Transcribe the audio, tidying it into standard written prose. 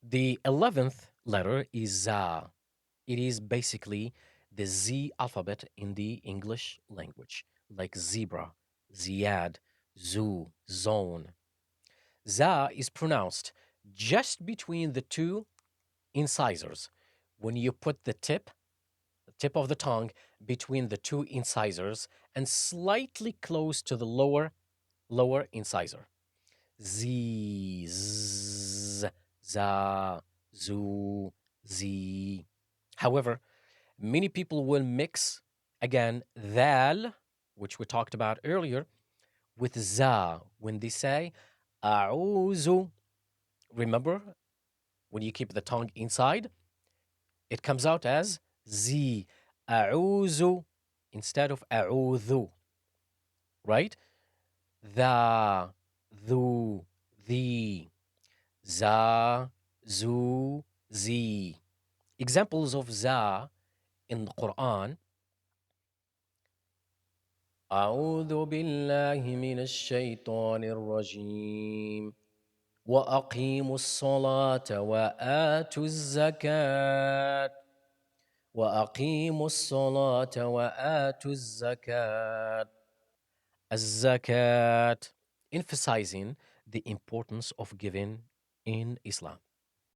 The 11th letter is za. It is basically the Z alphabet in the English language, like zebra, ziad, zoo, zone. Za is pronounced just between the two incisors. When you put the tip of the tongue between the two incisors and slightly close to the lower incisor. Z, z, za, zu, z. However, many people will mix again dal, which we talked about earlier, with za when they say a'uzu. Remember, when you keep the tongue inside, it comes out as z, a'uzu, instead of a'udhu, right? The, thu, the, za, zu, zi. Examples of za in the Quran: أعوذ بالله من الشيطان الرجيم وأقيموا الصلاة وآتوا الزكاة وأقيموا الصلاة وآتوا الزكاة. الزكاة, emphasizing the importance of giving in Islam.